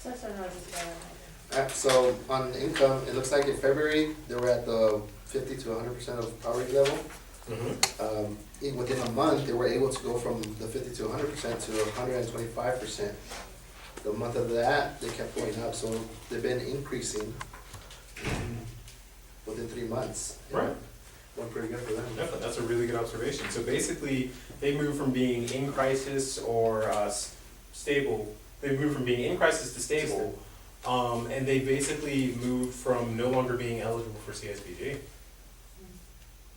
That's what I was just going So on income, it looks like in February, they were at the 50 to 100% of poverty level. Within a month, they were able to go from the 50 to 100% to 125%. The month of that, they kept going up, so they've been increasing within 3 months. Right. Went pretty good for them. Definitely, that's a really good observation. So basically, they moved from being in crisis or stable. They moved from being in crisis to stable, and they basically moved from no longer being eligible for CSBG.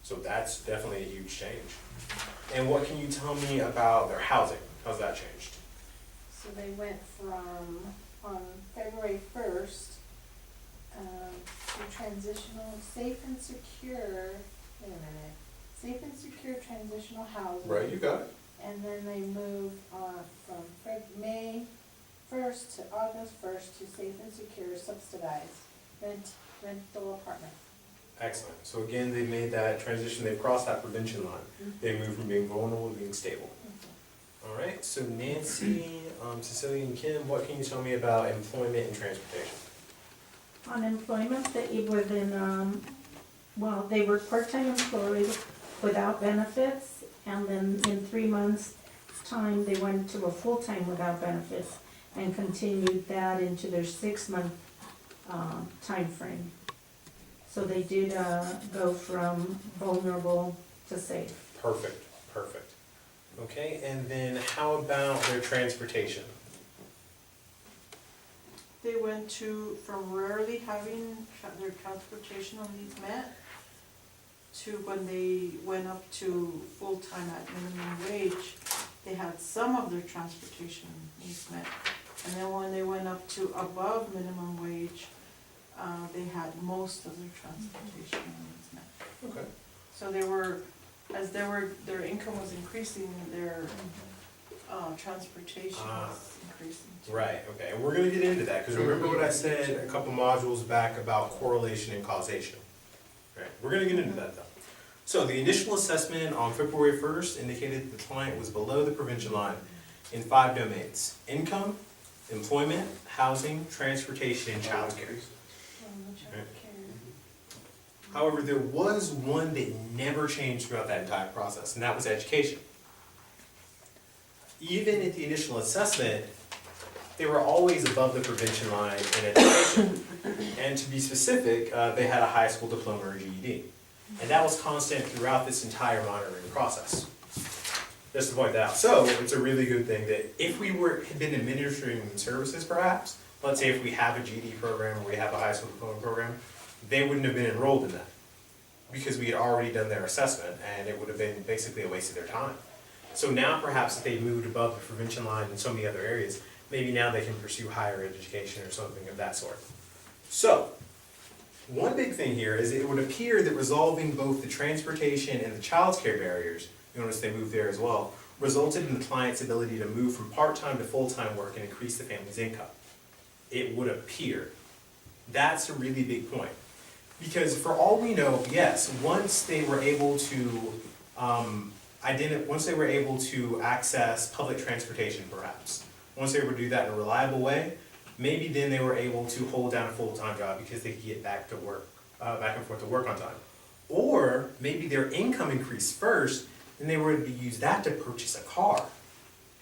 So that's definitely a huge change. And what can you tell me about their housing? How's that changed? So they went from, on February 1st, to transitional, safe and secure, wait a minute, safe and secure transitional housing. Right, you got it. And then they moved from May 1st to August 1st to safe and secure subsidized rental apartment. Excellent. So again, they made that transition, they've crossed that prevention line. They moved from being vulnerable to being stable. All right, so Nancy, Cecilia, and Kim, what can you tell me about employment and transportation? Unemployment, they within, well, they were part-time employed without benefits, and then in 3 months' time, they went to a full-time without benefits and continued that into their 6-month time frame. So they did go from vulnerable to safe. Perfect, perfect. Okay, and then how about their transportation? They went from rarely having their transportation needs met to when they went up to full-time at minimum wage, they had some of their transportation needs met. And then when they went up to above minimum wage, they had most of their transportation needs met. Okay. So their income was increasing, their transportation was increasing too. Right, okay, and we're gonna get into that, because remember what I said a couple modules back about correlation and causation? Right, we're gonna get into that though. So the initial assessment on February 1st indicated the client was below the prevention line in 5 domains: income, employment, housing, transportation, and childcare. However, there was one that never changed throughout that entire process, and that was education. Even at the initial assessment, they were always above the prevention line in education. And to be specific, they had a high school diploma or GED. And that was constant throughout this entire monitoring process. Just to point that out. So it's a really good thing that if we had been administering services perhaps, let's say if we have a GED program or we have a high school diploma program, they wouldn't have been enrolled in that because we had already done their assessment and it would have been basically a waste of their time. So now perhaps if they moved above the prevention line in so many other areas, maybe now they can pursue higher education or something of that sort. So, one big thing here is it would appear that resolving both the transportation and the childcare barriers, you notice they moved there as well, resulted in the client's ability to move from part-time to full-time work and increase the family's income. It would appear. That's a really big point. Because for all we know, yes, once they were able to access public transportation perhaps, once they were able to do that in a reliable way, maybe then they were able to hold down a full-time job because they could get back to work, back and forth to work on time. Or maybe their income increased first, and they were able to use that to purchase a car.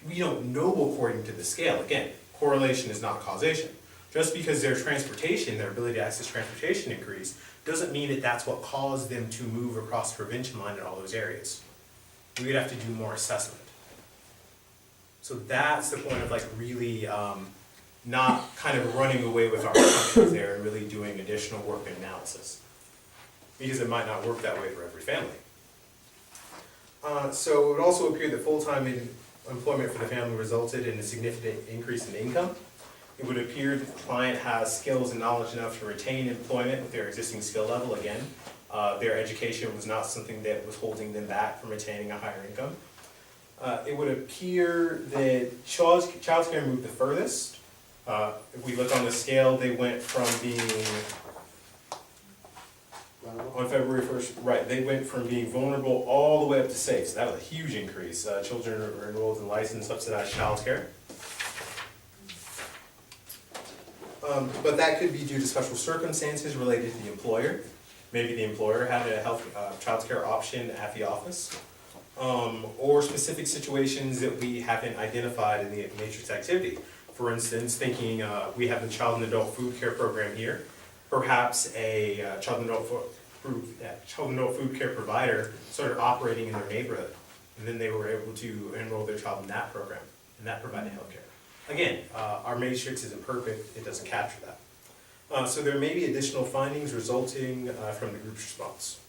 We don't know according to the scale. Again, correlation is not causation. Just because their transportation, their ability to access transportation increased, doesn't mean that that's what caused them to move across the prevention line in all those areas. We would have to do more assessment. So that's the point of like really not kind of running away with our assumptions there and really doing additional work and analysis. Because it might not work that way for every family. So it would also appear that full-time employment for the family resulted in a significant increase in income. It would appear that the client has skills and knowledge enough to retain employment with their existing skill level. Again, their education was not something that was holding them back from attaining a higher income. It would appear that childcare moved the furthest. If we look on the scale, they went from being, on February 1st, right, they went from being vulnerable all the way up to safe. So that was a huge increase. Children were enrolled in licensed subsidized childcare. But that could be due to special circumstances related to the employer. Maybe the employer had a childcare option at the office. Or specific situations that we haven't identified in the matrix activity. For instance, thinking we have the child and adult food care program here. Perhaps a child and adult food care provider started operating in their neighborhood. And then they were able to enroll their child in that program, and that provided healthcare. Again, our matrix isn't perfect, it doesn't capture that. So there may be additional findings resulting from the group's response.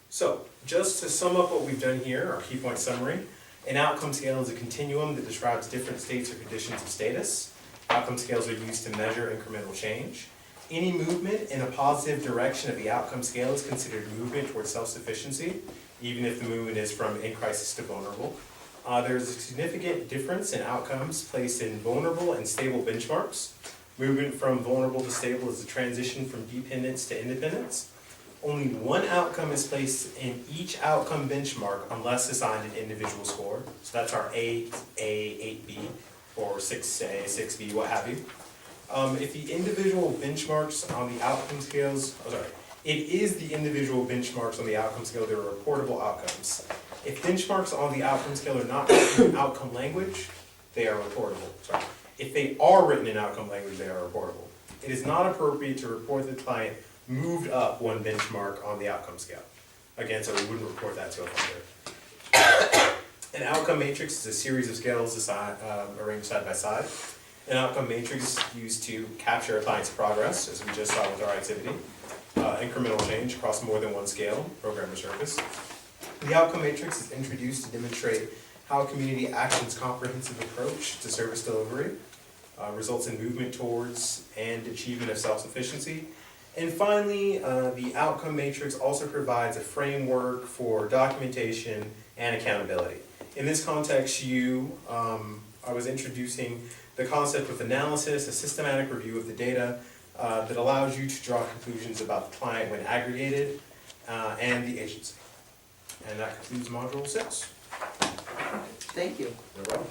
So, just to sum up what we've done here, our key point summary, an outcome scale is a continuum that describes different states or conditions of status. Outcome scales are used to measure incremental change. Any movement in a positive direction of the outcome scale is considered movement towards self-sufficiency, even if the movement is from in crisis to vulnerable. There's a significant difference in outcomes placed in vulnerable and stable benchmarks. Movement from vulnerable to stable is a transition from dependence to independence. Only one outcome is placed in each outcome benchmark unless assigned an individual score. So that's our 8A, 8B, or 6A, 6B, what have you. If the individual benchmarks on the outcome scales, it is the individual benchmarks on the outcome scale that are reportable outcomes. If benchmarks on the outcome scale are not written in outcome language, they are reportable. If they are written in outcome language, they are reportable. It is not appropriate to report that the client moved up one benchmark on the outcome scale. Again, so we wouldn't report that to a funder. An outcome matrix is a series of scales arranged side by side. An outcome matrix is used to capture a client's progress, as we just saw with our activity. Incremental change across more than one scale, program or service. The outcome matrix is introduced to demonstrate how community action's comprehensive approach to service delivery results in movement towards and achievement of self-sufficiency. And finally, the outcome matrix also provides a framework for documentation and accountability. In this context, I was introducing the concept of analysis, a systematic review of the data that allows you to draw conclusions about the client when aggregated and the agency. And that concludes Module 6. Thank you. You're welcome.